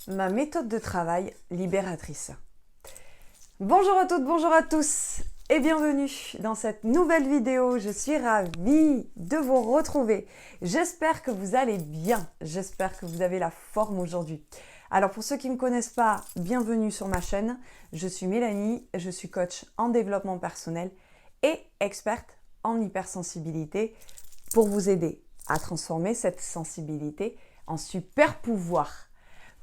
ma méthode de travail libératrice. Bonjour à toutes, bonjour à tous et bienvenue dans cette nouvelle vidéo. Je suis ravie de vous retrouver. J'espère que vous allez bien, j'espère que vous avez la forme aujourd'hui. Alors pour ceux qui ne me connaissent pas, bienvenue sur ma chaîne. Je suis Mélanie, je suis coach en développement personnel et experte en hypersensibilité pour vous aider à transformer cette sensibilité en super pouvoir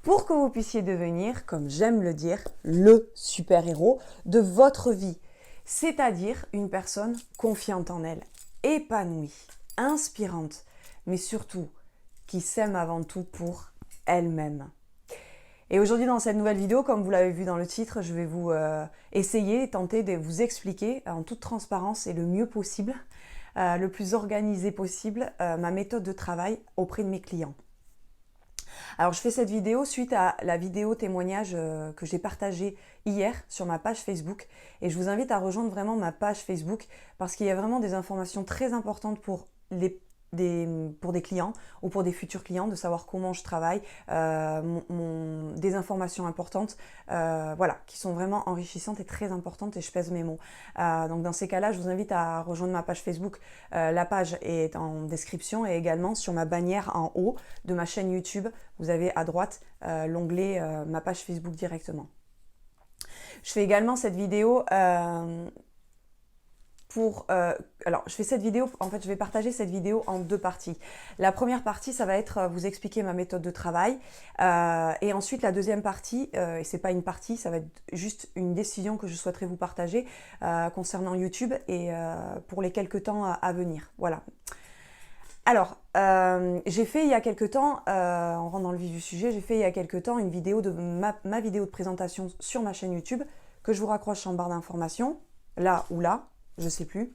pour que vous puissiez devenir, comme j'aime le dire, le super-héros de votre vie, c'est-à-dire une personne confiante en elle, épanouie, inspirante, mais surtout qui s'aime avant tout pour elle-même. Et aujourd'hui dans cette nouvelle vidéo, comme vous l'avez vu dans le titre, je vais vous essayer et tenter de vous expliquer en toute transparence et le mieux possible, le plus organisé possible, ma méthode de travail auprès de mes clients. Alors je fais cette vidéo suite à la vidéo témoignage que j'ai partagée hier sur ma page Facebook et je vous invite à rejoindre vraiment ma page Facebook parce qu'il y a vraiment des informations très importantes pour des clients ou pour des futurs clients, de savoir comment je travaille, des informations importantes, voilà, qui sont vraiment enrichissantes et très importantes et je pèse mes mots. Donc dans ces cas-là, je vous invite à rejoindre ma page Facebook. La page est en description et également sur ma bannière en haut de ma chaîne YouTube, vous avez à droite l'onglet ma page Facebook directement. Je fais également cette vidéo alors je fais cette vidéo, en fait je vais partager cette vidéo en deux parties. La première partie, ça va être vous expliquer ma méthode de travail et ensuite la deuxième partie, et c'est pas une partie, ça va être juste une décision que je souhaiterais vous partager concernant YouTube et pour les quelques temps à venir. Voilà. Alors, j'ai fait il y a quelques temps, on rentre dans le vif du sujet, j'ai fait il y a quelques temps une vidéo de ma vidéo de présentation sur ma chaîne YouTube que je vous raccroche en barre d'informations, là ou là, je sais plus,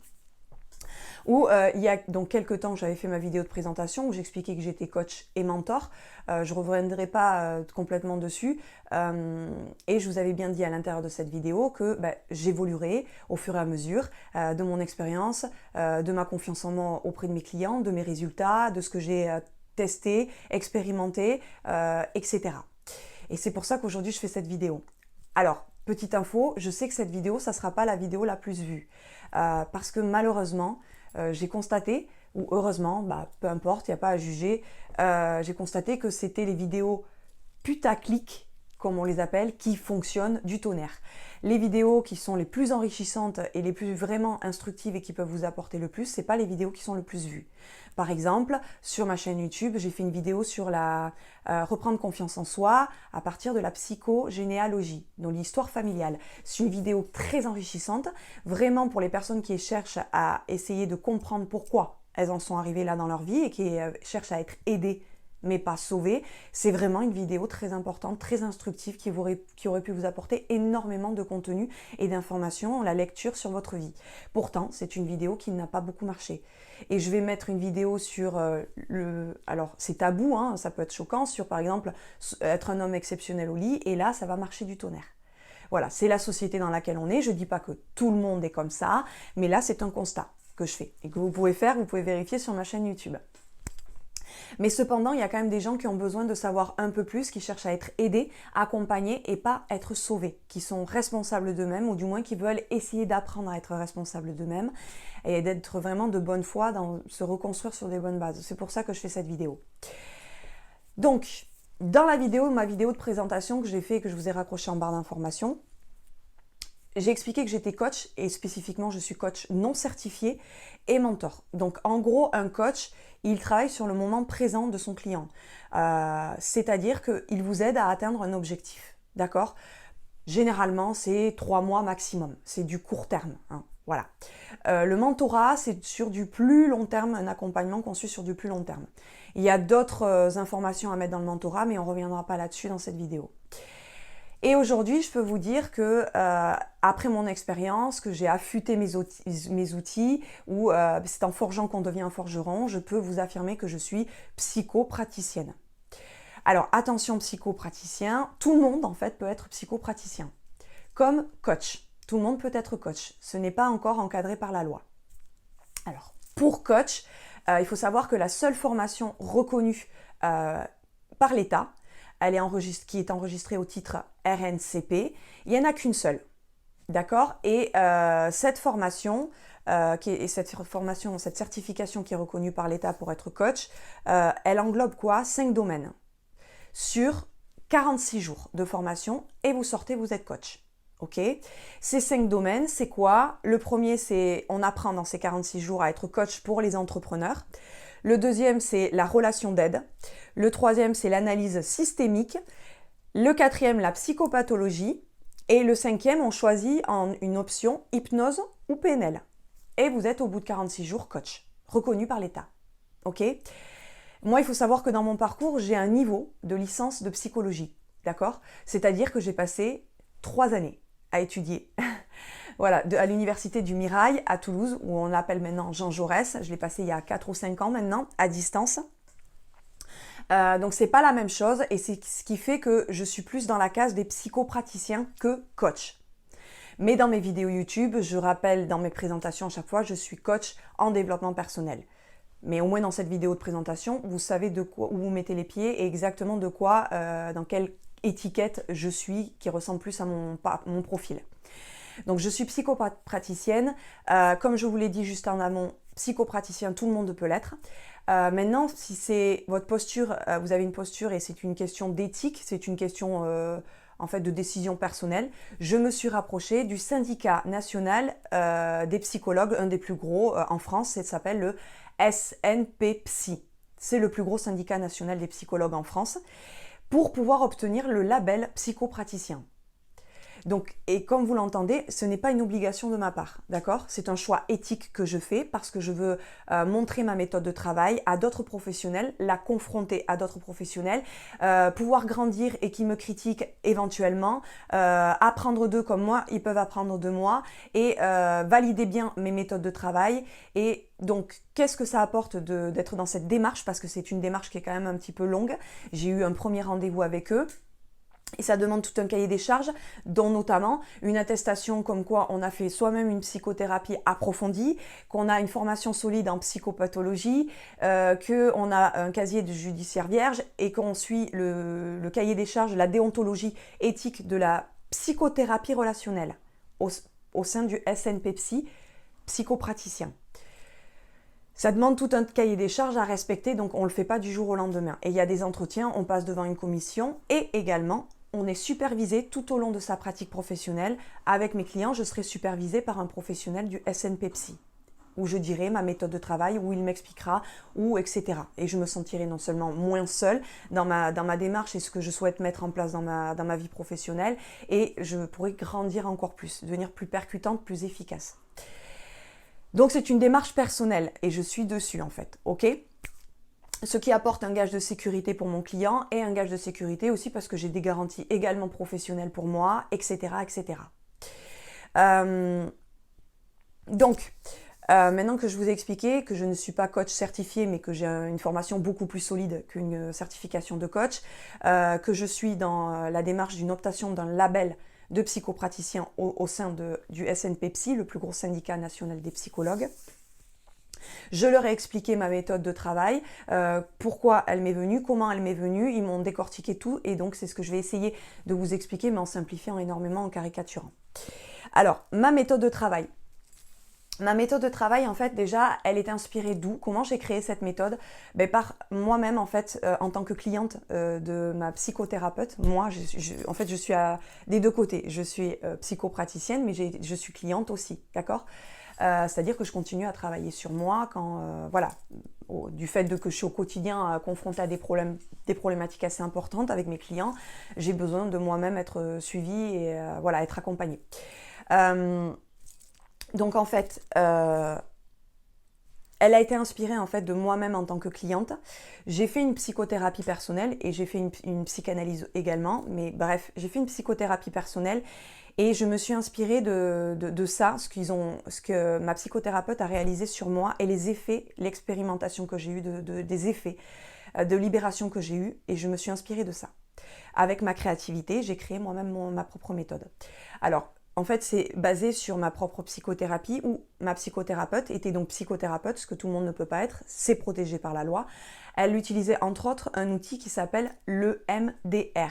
où il y a donc quelques temps j'avais fait ma vidéo de présentation où j'expliquais que j'étais coach et mentor. Je ne reviendrai pas complètement dessus et je vous avais bien dit à l'intérieur de cette vidéo que j'évoluerai au fur et à mesure de mon expérience, de ma confiance en moi auprès de mes clients, de mes résultats, de ce que j'ai testé, expérimenté, etc. Et c'est pour ça qu'aujourd'hui je fais cette vidéo. Alors, petite info, je sais que cette vidéo, ça ne sera pas la vidéo la plus vue. Parce que malheureusement, j'ai constaté, ou heureusement, peu importe, il n'y a pas à juger, j'ai constaté que c'était les vidéos putaclic, comme on les appelle, qui fonctionnent du tonnerre. Les vidéos qui sont les plus enrichissantes et les plus vraiment instructives et qui peuvent vous apporter le plus, c'est pas les vidéos qui sont le plus vues. Par exemple, sur ma chaîne YouTube, j'ai fait une vidéo sur la reprendre confiance en soi à partir de la psychogénéalogie, donc l'histoire familiale. C'est une vidéo très enrichissante, vraiment pour les personnes qui cherchent à essayer de comprendre pourquoi elles en sont arrivées là dans leur vie et qui cherchent à être aidées mais pas sauvées. C'est vraiment une vidéo très importante, très instructive qui aurait pu vous apporter énormément de contenu et d'informations, la lecture sur votre vie. Pourtant, c'est une vidéo qui n'a pas beaucoup marché. Et je vais mettre une vidéo sur alors c'est tabou, hein, ça peut être choquant, sur par exemple être un homme exceptionnel au lit, et là ça va marcher du tonnerre. Voilà, c'est la société dans laquelle on est, je ne dis pas que tout le monde est comme ça, mais là c'est un constat que je fais et que vous pouvez faire, vous pouvez vérifier sur ma chaîne YouTube. Mais cependant, il y a quand même des gens qui ont besoin de savoir un peu plus, qui cherchent à être aidés, accompagnés et pas être sauvés, qui sont responsables d'eux-mêmes ou du moins qui veulent essayer d'apprendre à être responsables d'eux-mêmes et d'être vraiment de bonne foi, se reconstruire sur des bonnes bases. C'est pour ça que je fais cette vidéo. Donc, dans la vidéo, ma vidéo de présentation que j'ai fait et que je vous ai raccroché en barre d'informations, j'ai expliqué que j'étais coach et spécifiquement je suis coach non certifié et mentor. Donc en gros, un coach, il travaille sur le moment présent de son client. C'est-à-dire qu'il vous aide à atteindre un objectif. D'accord ? Généralement, c'est 3 mois maximum. C'est du court terme. Hein, voilà. Le mentorat, c'est sur du plus long terme, un accompagnement conçu sur du plus long terme. Il y a d'autres informations à mettre dans le mentorat, mais on ne reviendra pas là-dessus dans cette vidéo. Et aujourd'hui, je peux vous dire que après mon expérience, que j'ai affûté mes outils, ou c'est en forgeant qu'on devient un forgeron, je peux vous affirmer que je suis psychopraticienne. Alors attention psychopraticien, tout le monde en fait peut être psychopraticien. Comme coach, tout le monde peut être coach. Ce n'est pas encore encadré par la loi. Alors pour coach, il faut savoir que la seule formation reconnue par l'État, qui est enregistrée au titre RNCP. Il n'y en a qu'une seule. D'accord? Et cette formation, cette certification qui est reconnue par l'État pour être coach, elle englobe quoi? 5 domaines sur 46 jours de formation et vous sortez, vous êtes coach. Ok? Ces 5 domaines, c'est quoi? Le premier, c'est on apprend dans ces 46 jours à être coach pour les entrepreneurs. Le deuxième, c'est la relation d'aide. Le troisième, c'est l'analyse systémique. Le quatrième, la psychopathologie. Et le cinquième, on choisit en une option hypnose ou PNL. Et vous êtes au bout de 46 jours coach, reconnu par l'État. Ok? Moi, il faut savoir que dans mon parcours, j'ai un niveau de licence de psychologie. D'accord? C'est-à-dire que j'ai passé 3 années à étudier. Voilà, à l'université du Mirail à Toulouse, où on l'appelle maintenant Jean Jaurès. Je l'ai passé il y a 4 ou 5 ans maintenant, à distance. Donc c'est pas la même chose et c'est ce qui fait que je suis plus dans la case des psychopraticiens que coach. Mais dans mes vidéos YouTube, je rappelle dans mes présentations à chaque fois, je suis coach en développement personnel. Mais au moins dans cette vidéo de présentation, vous savez de quoi, où vous mettez les pieds et exactement de quoi, dans quelle étiquette je suis qui ressemble plus à mon profil. Donc je suis psychopraticienne, comme je vous l'ai dit juste en amont, psychopraticien, tout le monde peut l'être. Maintenant, si c'est votre posture, vous avez une posture et c'est une question d'éthique, c'est une question en fait de décision personnelle, je me suis rapprochée du syndicat national des psychologues, un des plus gros en France, ça s'appelle le SNPPSY. C'est le plus gros syndicat national des psychologues en France, pour pouvoir obtenir le label psychopraticien. Donc, et comme vous l'entendez, ce n'est pas une obligation de ma part, d'accord? C'est un choix éthique que je fais parce que je veux montrer ma méthode de travail à d'autres professionnels, la confronter à d'autres professionnels, pouvoir grandir et qui me critiquent éventuellement, apprendre d'eux comme moi, ils peuvent apprendre de moi et valider bien mes méthodes de travail. Et donc, qu'est-ce que ça apporte d'être dans cette démarche? Parce que c'est une démarche qui est quand même un petit peu longue. J'ai eu un premier rendez-vous avec eux. Et ça demande tout un cahier des charges, dont notamment une attestation comme quoi on a fait soi-même une psychothérapie approfondie, qu'on a une formation solide en psychopathologie, qu'on a un casier de judiciaire vierge et qu'on suit le cahier des charges, la déontologie éthique de la psychothérapie relationnelle au sein du SNPPSY, psychopraticien. Ça demande tout un cahier des charges à respecter, donc on ne le fait pas du jour au lendemain. Et il y a des entretiens, on passe devant une commission et également, on est supervisé tout au long de sa pratique professionnelle. Avec mes clients, je serai supervisée par un professionnel du SNPPSY, où je dirai ma méthode de travail, où il m'expliquera, où etc. Et je me sentirai non seulement moins seule dans ma démarche et ce que je souhaite mettre en place dans ma vie professionnelle, et je pourrai grandir encore plus, devenir plus percutante, plus efficace. Donc c'est une démarche personnelle et je suis dessus en fait, ok? Ce qui apporte un gage de sécurité pour mon client et un gage de sécurité aussi parce que j'ai des garanties également professionnelles pour moi, etc. etc. Maintenant que je vous ai expliqué que je ne suis pas coach certifié mais que j'ai une formation beaucoup plus solide qu'une certification de coach, que je suis dans la démarche d'une optation d'un label de psychopraticiens au sein du SNPPSY, le plus gros syndicat national des psychologues. Je leur ai expliqué ma méthode de travail, pourquoi elle m'est venue, comment elle m'est venue, ils m'ont décortiqué tout et donc c'est ce que je vais essayer de vous expliquer mais en simplifiant énormément, en caricaturant. Alors, ma méthode de travail. Ma méthode de travail, en fait, déjà, elle est inspirée d'où? Comment j'ai créé cette méthode? Par moi-même, en fait, en tant que cliente de ma psychothérapeute. Moi, en fait, je suis des deux côtés. Je suis psychopraticienne, mais je suis cliente aussi, d'accord? C'est-à-dire que je continue à travailler sur moi quand, du fait que je suis au quotidien confrontée à des problématiques assez importantes avec mes clients, j'ai besoin de moi-même être suivie et être accompagnée. Donc en fait, elle a été inspirée en fait de moi-même en tant que cliente. J'ai fait une psychothérapie personnelle et j'ai fait une psychanalyse également. Mais bref, j'ai fait une psychothérapie personnelle et je me suis inspirée de ça, ce que ma psychothérapeute a réalisé sur moi et les effets, l'expérimentation que j'ai eue, des effets de libération que j'ai eue. Et je me suis inspirée de ça. Avec ma créativité, j'ai créé moi-même ma propre méthode. Alors, en fait, c'est basé sur ma propre psychothérapie où ma psychothérapeute était donc psychothérapeute, ce que tout le monde ne peut pas être, c'est protégé par la loi. Elle utilisait entre autres un outil qui s'appelle le MDR.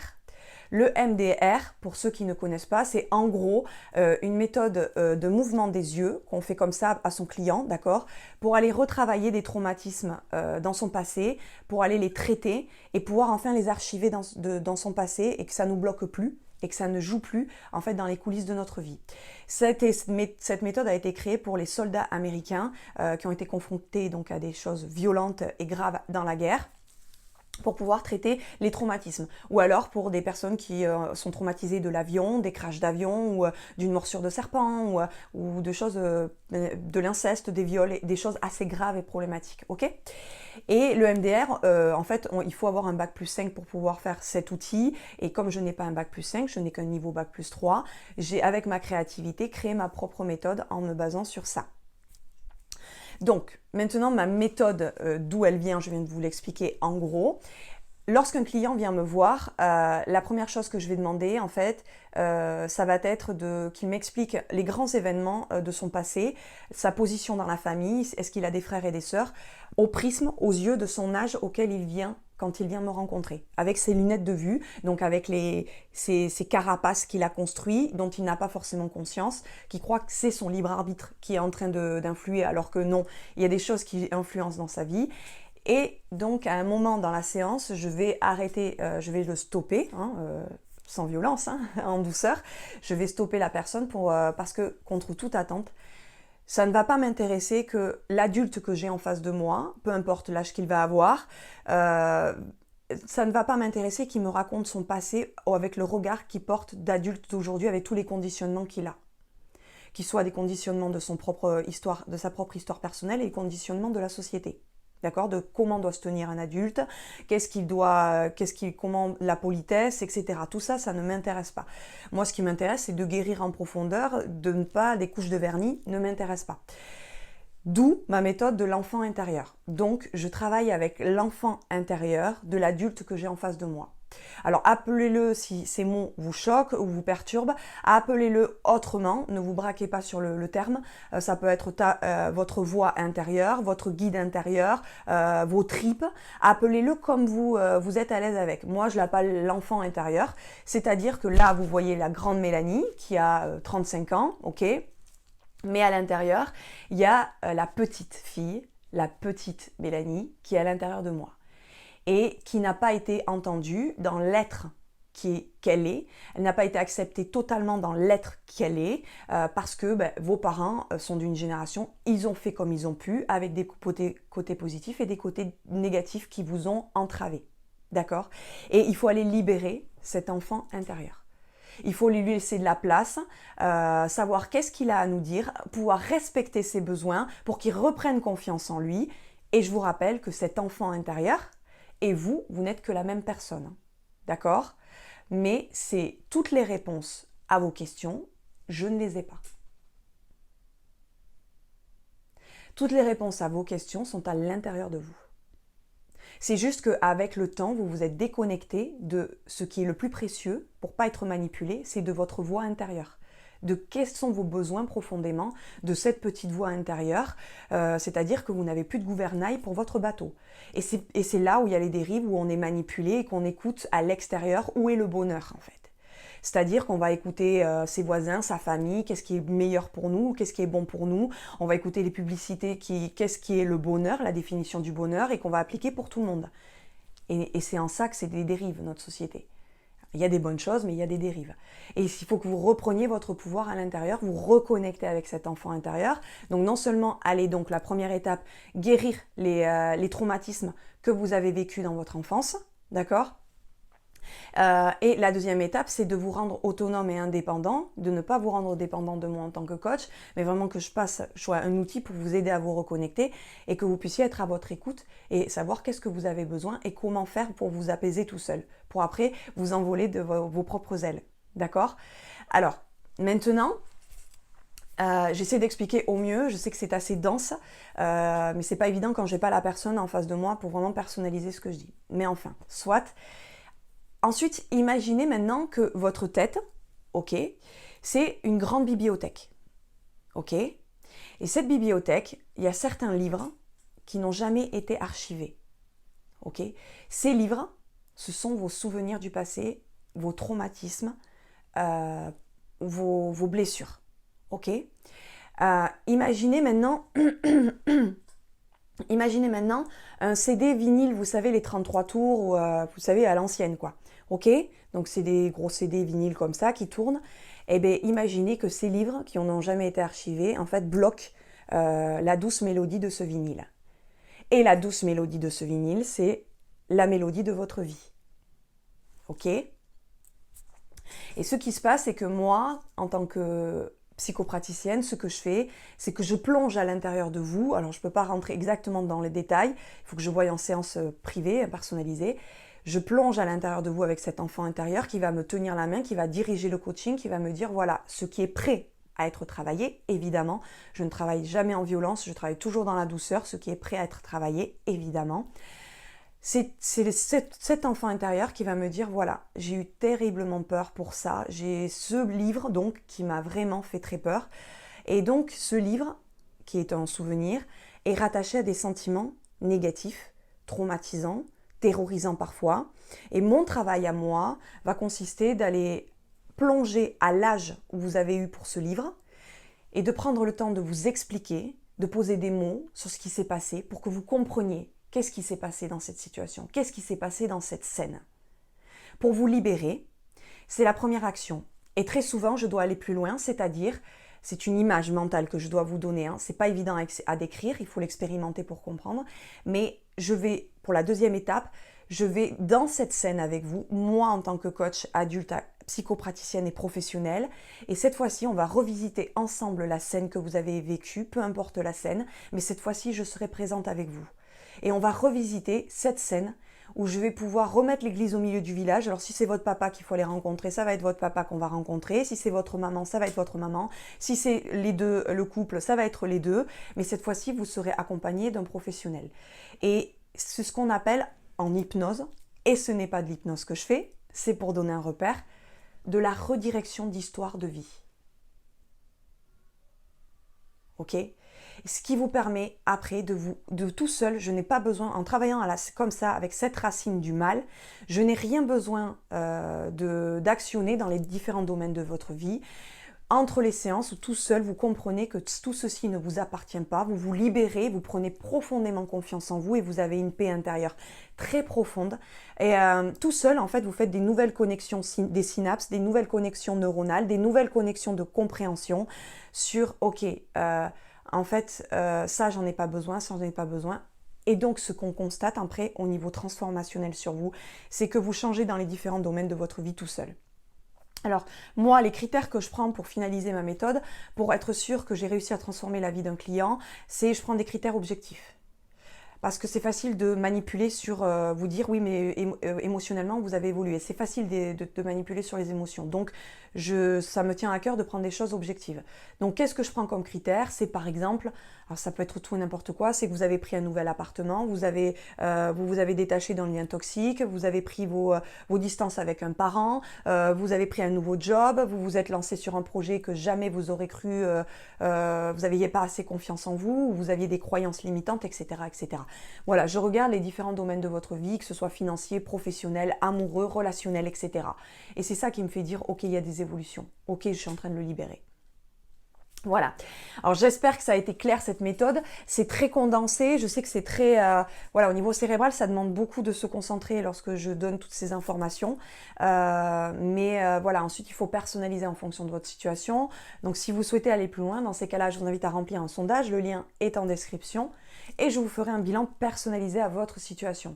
Le MDR, pour ceux qui ne connaissent pas, c'est en gros une méthode de mouvement des yeux qu'on fait comme ça à son client, d'accord, pour aller retravailler des traumatismes dans son passé, pour aller les traiter et pouvoir enfin les archiver dans son passé et que ça ne nous bloque plus et que ça ne joue plus en fait dans les coulisses de notre vie. Cette méthode a été créée pour les soldats américains qui ont été confrontés donc à des choses violentes et graves dans la guerre, pour pouvoir traiter les traumatismes. Ou alors pour des personnes qui sont traumatisées de l'avion, des crashs d'avion, ou d'une morsure de serpent, ou de choses, de l'inceste, des viols, des choses assez graves et problématiques. Ok ? Et le MDR, en fait, il faut avoir un bac+5 pour pouvoir faire cet outil. Et comme je n'ai pas un bac+5, je n'ai qu'un niveau bac+3, j'ai, avec ma créativité, créé ma propre méthode en me basant sur ça. Donc, maintenant, ma méthode, d'où elle vient, je viens de vous l'expliquer en gros. Lorsqu'un client vient me voir, la première chose que je vais demander, en fait, ça va être qu'il m'explique les grands événements de son passé, sa position dans la famille, est-ce qu'il a des frères et des sœurs, au prisme, aux yeux de son âge auquel il vient quand il vient me rencontrer, avec ses lunettes de vue, donc avec ces carapaces qu'il a construits, dont il n'a pas forcément conscience, qui croit que c'est son libre arbitre qui est en train d'influer, alors que non, il y a des choses qui influencent dans sa vie. Et donc, à un moment dans la séance, je vais arrêter, je vais le stopper, sans violence, en douceur. Je vais stopper la personne parce que, contre toute attente, ça ne va pas m'intéresser que l'adulte que j'ai en face de moi, peu importe l'âge qu'il va avoir, ça ne va pas m'intéresser qu'il me raconte son passé avec le regard qu'il porte d'adulte d'aujourd'hui, avec tous les conditionnements qu'il a. Qu'ils soient des conditionnements de sa propre histoire personnelle et les conditionnements de la société. D'accord, de comment doit se tenir un adulte, comment la politesse, etc. Tout ça, ça ne m'intéresse pas. Moi, ce qui m'intéresse, c'est de guérir en profondeur, des couches de vernis ne m'intéressent pas. D'où ma méthode de l'enfant intérieur. Donc, je travaille avec l'enfant intérieur de l'adulte que j'ai en face de moi. Alors, appelez-le si ces mots vous choquent ou vous perturbent, appelez-le autrement, ne vous braquez pas sur le terme, ça peut être votre voix intérieure, votre guide intérieur, vos tripes, appelez-le comme vous êtes à l'aise avec. Moi, je l'appelle l'enfant intérieur, c'est-à-dire que là, vous voyez la grande Mélanie qui a 35 ans, ok ? Mais à l'intérieur, il y a la petite fille, la petite Mélanie qui est à l'intérieur de moi et qui n'a pas été entendue dans l'être qu'elle est. Elle n'a pas été acceptée totalement dans l'être qu'elle est parce que vos parents sont d'une génération, ils ont fait comme ils ont pu avec des côtés positifs et des côtés négatifs qui vous ont entravé. D'accord ? Et il faut aller libérer cet enfant intérieur. Il faut lui laisser de la place, savoir qu'est-ce qu'il a à nous dire, pouvoir respecter ses besoins pour qu'il reprenne confiance en lui. Et je vous rappelle que cet enfant intérieur et vous n'êtes que la même personne. D'accord ? Mais c'est toutes les réponses à vos questions, je ne les ai pas. Toutes les réponses à vos questions sont à l'intérieur de vous. C'est juste qu'avec le temps, vous vous êtes déconnecté de ce qui est le plus précieux pour ne pas être manipulé, c'est de votre voix intérieure. De quels sont vos besoins profondément de cette petite voix intérieure, c'est-à-dire que vous n'avez plus de gouvernail pour votre bateau. Et c'est là où il y a les dérives, où on est manipulé et qu'on écoute à l'extérieur où est le bonheur en fait. C'est-à-dire qu'on va écouter ses voisins, sa famille, qu'est-ce qui est meilleur pour nous, qu'est-ce qui est bon pour nous. On va écouter les publicités, qu'est-ce qui est le bonheur, la définition du bonheur, et qu'on va appliquer pour tout le monde. Et c'est en ça que c'est des dérives, notre société. Il y a des bonnes choses, mais il y a des dérives. Et il faut que vous repreniez votre pouvoir à l'intérieur, vous reconnectez avec cet enfant intérieur. Donc non seulement allez donc la première étape, guérir les traumatismes que vous avez vécus dans votre enfance, d'accord ? Et la deuxième étape, c'est de vous rendre autonome et indépendant, de ne pas vous rendre dépendant de moi en tant que coach, mais vraiment que je sois un outil pour vous aider à vous reconnecter et que vous puissiez être à votre écoute et savoir qu'est-ce que vous avez besoin et comment faire pour vous apaiser tout seul, pour après vous envoler de vos propres ailes. D'accord ? Alors, maintenant, j'essaie d'expliquer au mieux, je sais que c'est assez dense, mais c'est pas évident quand j'ai pas la personne en face de moi pour vraiment personnaliser ce que je dis. Mais enfin, soit. Ensuite, imaginez maintenant que votre tête, ok, C'est une grande bibliothèque. Ok ? Et cette bibliothèque, il y a certains livres qui n'ont jamais été archivés. Ok ? Ces livres, ce sont vos souvenirs du passé, vos traumatismes, vos blessures. Ok ? Imaginez maintenant un CD vinyle, vous savez, les 33 tours, ou, vous savez, à l'ancienne, quoi. Ok ? Donc, c'est des gros CD vinyles comme ça qui tournent. Eh bien, imaginez que ces livres, qui n'ont jamais été archivés, en fait, bloquent la douce mélodie de ce vinyle. Et la douce mélodie de ce vinyle, c'est la mélodie de votre vie. Ok ? Et ce qui se passe, c'est que moi, en tant que psychopraticienne, ce que je fais, c'est que je plonge à l'intérieur de vous. Alors, je ne peux pas rentrer exactement dans les détails. Il faut que je voie en séance privée, personnalisée. Je plonge à l'intérieur de vous avec cet enfant intérieur qui va me tenir la main, qui va diriger le coaching, qui va me dire, voilà, ce qui est prêt à être travaillé, évidemment. Je ne travaille jamais en violence, je travaille toujours dans la douceur. Ce qui est prêt à être travaillé, évidemment. C'est cet enfant intérieur qui va me dire, voilà, j'ai eu terriblement peur pour ça. J'ai ce livre, donc, qui m'a vraiment fait très peur. Et donc, ce livre, qui est un souvenir, est rattaché à des sentiments négatifs, traumatisants, terrorisants parfois. Et mon travail à moi va consister d'aller plonger à l'âge où vous avez eu pour ce livre et de prendre le temps de vous expliquer, de poser des mots sur ce qui s'est passé pour que vous compreniez qu'est-ce qui s'est passé dans cette situation, qu'est-ce qui s'est passé dans cette scène. Pour vous libérer, c'est la première action. Et très souvent, je dois aller plus loin, c'est-à-dire, c'est une image mentale que je dois vous donner. C'est pas évident à décrire, il faut l'expérimenter pour comprendre. Mais je vais, pour la deuxième étape, je vais dans cette scène avec vous, moi en tant que coach adulte, psychopraticienne et professionnelle. Et cette fois-ci, on va revisiter ensemble la scène que vous avez vécue, peu importe la scène, mais cette fois-ci, je serai présente avec vous. Et on va revisiter cette scène où je vais pouvoir remettre l'église au milieu du village. Alors si c'est votre papa qu'il faut aller rencontrer, ça va être votre papa qu'on va rencontrer. Si c'est votre maman, ça va être votre maman. Si c'est les deux, le couple, ça va être les deux. Mais cette fois-ci, vous serez accompagné d'un professionnel. Et c'est ce qu'on appelle en hypnose, et ce n'est pas de l'hypnose que je fais, c'est pour donner un repère, de la redirection d'histoire de vie. Ok ? Ce qui vous permet après de tout seul, je n'ai pas besoin, en travaillant comme ça avec cette racine du mal, je n'ai rien besoin d'actionner dans les différents domaines de votre vie. Entre les séances, tout seul, vous comprenez que tout ceci ne vous appartient pas, vous vous libérez, vous prenez profondément confiance en vous et vous avez une paix intérieure très profonde. Et tout seul, en fait, vous faites des nouvelles connexions, des synapses, des nouvelles connexions neuronales, des nouvelles connexions de compréhension sur, ok, en fait, ça, j'en ai pas besoin, ça, j'en ai pas besoin. Et donc, ce qu'on constate après au niveau transformationnel sur vous, c'est que vous changez dans les différents domaines de votre vie tout seul. Alors, moi, les critères que je prends pour finaliser ma méthode, pour être sûr que j'ai réussi à transformer la vie d'un client, c'est je prends des critères objectifs. Parce que c'est facile de manipuler sur vous dire oui mais émotionnellement vous avez évolué. C'est facile de manipuler sur les émotions. Donc ça me tient à cœur de prendre des choses objectives. Donc qu'est-ce que je prends comme critère? C'est par exemple, alors ça peut être tout et n'importe quoi, c'est que vous avez pris un nouvel appartement, vous vous avez détaché d'un lien toxique, vous avez pris vos distances avec un parent, vous avez pris un nouveau job, vous vous êtes lancé sur un projet que jamais vous aurez cru, vous n'aviez pas assez confiance en vous, vous aviez des croyances limitantes, etc., etc. Voilà, je regarde les différents domaines de votre vie, que ce soit financier, professionnel, amoureux, relationnel, etc. Et c'est ça qui me fait dire, ok, il y a des évolutions. Ok, je suis en train de le libérer. Voilà. Alors j'espère que ça a été clair cette méthode. C'est très condensé. Je sais que c'est très, voilà, au niveau cérébral, ça demande beaucoup de se concentrer lorsque je donne toutes ces informations. Mais voilà, ensuite il faut personnaliser en fonction de votre situation. Donc si vous souhaitez aller plus loin, dans ces cas-là, je vous invite à remplir un sondage. Le lien est en description et je vous ferai un bilan personnalisé à votre situation.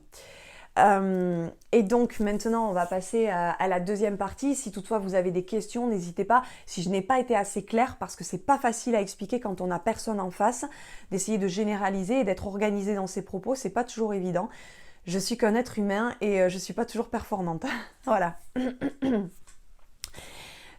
Et donc maintenant on va passer à la deuxième partie. Si toutefois vous avez des questions, n'hésitez pas. Si je n'ai pas été assez claire, parce que c'est pas facile à expliquer quand on n'a personne en face, d'essayer de généraliser et d'être organisé dans ses propos, c'est pas toujours évident. Je suis qu'un être humain et je suis pas toujours performante. Voilà.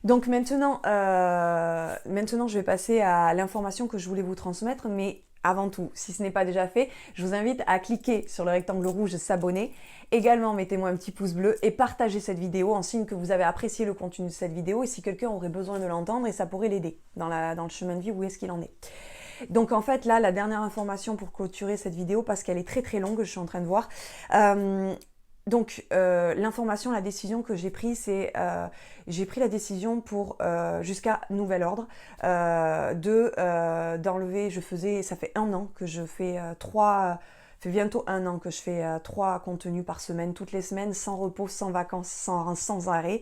Donc maintenant je vais passer à l'information que je voulais vous transmettre, mais avant tout, si ce n'est pas déjà fait, je vous invite à cliquer sur le rectangle rouge s'abonner. Également, mettez-moi un petit pouce bleu et partagez cette vidéo en signe que vous avez apprécié le contenu de cette vidéo et si quelqu'un aurait besoin de l'entendre et ça pourrait l'aider dans le chemin de vie où est-ce qu'il en est. Donc en fait là, la dernière information pour clôturer cette vidéo, parce qu'elle est très très longue, je suis en train de voir. L'information, la décision que j'ai prise, c'est j'ai pris la décision pour jusqu'à nouvel ordre d'enlever. Ça fait un an que je fais fait bientôt un an que je fais 3 contenus par semaine, toutes les semaines, sans repos, sans vacances, sans arrêt.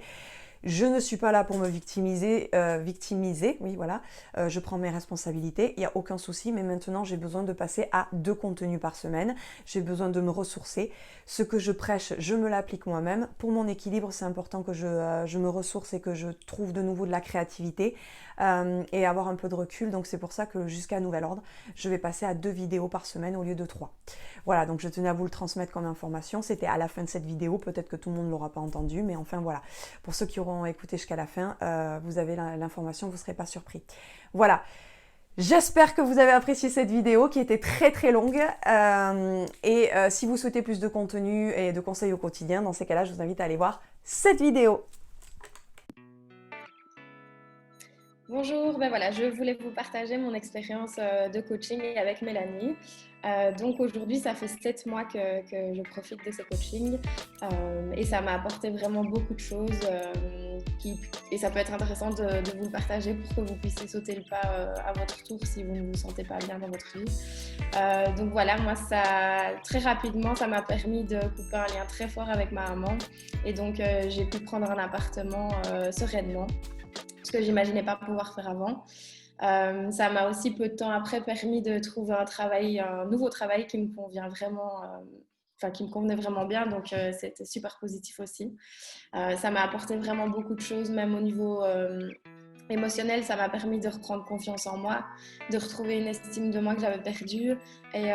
Je ne suis pas là pour me victimiser, oui voilà, je prends mes responsabilités, il n'y a aucun souci, mais maintenant j'ai besoin de passer à 2 contenus par semaine, j'ai besoin de me ressourcer. Ce que je prêche, je me l'applique moi-même. Pour mon équilibre, c'est important que je me ressource et que je trouve de nouveau de la créativité et avoir un peu de recul, donc c'est pour ça que jusqu'à nouvel ordre, je vais passer à 2 vidéos par semaine au lieu de 3. Voilà, donc je tenais à vous le transmettre comme information, c'était à la fin de cette vidéo, peut-être que tout le monde ne l'aura pas entendu, mais enfin voilà, pour ceux qui auront écouté jusqu'à la fin, vous avez l'information, vous ne serez pas surpris. Voilà, j'espère que vous avez apprécié cette vidéo qui était très très longue si vous souhaitez plus de contenu et de conseils au quotidien, dans ces cas-là, je vous invite à aller voir cette vidéo. Bonjour, ben voilà, je voulais vous partager mon expérience de coaching avec Mélanie. Donc aujourd'hui, ça fait 7 mois que je profite de ce coaching et ça m'a apporté vraiment beaucoup de choses et ça peut être intéressant de vous le partager pour que vous puissiez sauter le pas à votre tour si vous ne vous sentez pas bien dans votre vie. Donc voilà, moi très rapidement, ça m'a permis de couper un lien très fort avec ma maman et donc j'ai pu prendre un appartement sereinement, ce que j'imaginais pas pouvoir faire avant. Ça m'a aussi peu de temps après permis de trouver un nouveau travail qui me convient vraiment, qui me convenait vraiment bien, donc c'était super positif aussi. Ça m'a apporté vraiment beaucoup de choses, même au niveau émotionnel, ça m'a permis de reprendre confiance en moi, de retrouver une estime de moi que j'avais perdue. Et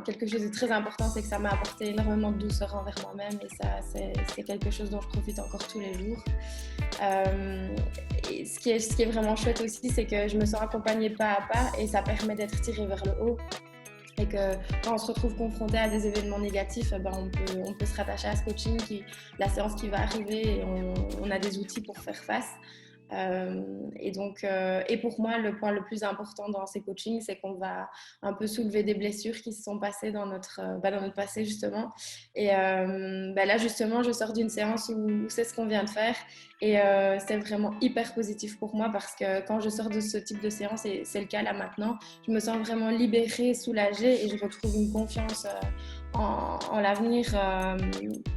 quelque chose de très important, c'est que ça m'a apporté énormément de douceur envers moi-même. Et ça, c'est quelque chose dont je profite encore tous les jours. Et ce qui est vraiment chouette aussi, c'est que je me sens accompagnée pas à pas et ça permet d'être tirée vers le haut. Et que quand on se retrouve confronté à des événements négatifs, on peut se rattacher à ce coaching, la séance qui va arriver, et on a des outils pour faire face. Et pour moi, le point le plus important dans ces coachings, c'est qu'on va un peu soulever des blessures qui se sont passées dans notre passé justement. Et là justement, je sors d'une séance où c'est ce qu'on vient de faire et c'est vraiment hyper positif pour moi parce que quand je sors de ce type de séance, et c'est le cas là maintenant, je me sens vraiment libérée, soulagée et je retrouve une confiance en l'avenir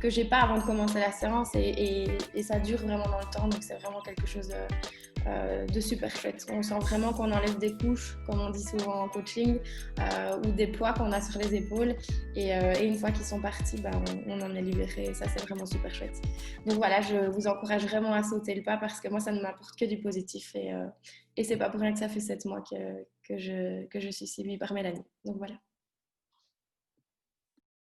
que j'ai pas avant de commencer la séance et ça dure vraiment dans le temps, donc c'est vraiment quelque chose de super chouette. On sent vraiment qu'on enlève des couches, comme on dit souvent en coaching, ou des poids qu'on a sur les épaules et une fois qu'ils sont partis, on en est libéré et ça c'est vraiment super chouette. Donc voilà, je vous encourage vraiment à sauter le pas parce que moi ça ne m'apporte que du positif et c'est pas pour rien que ça fait 7 mois que je suis suivie par Mélanie. Donc voilà.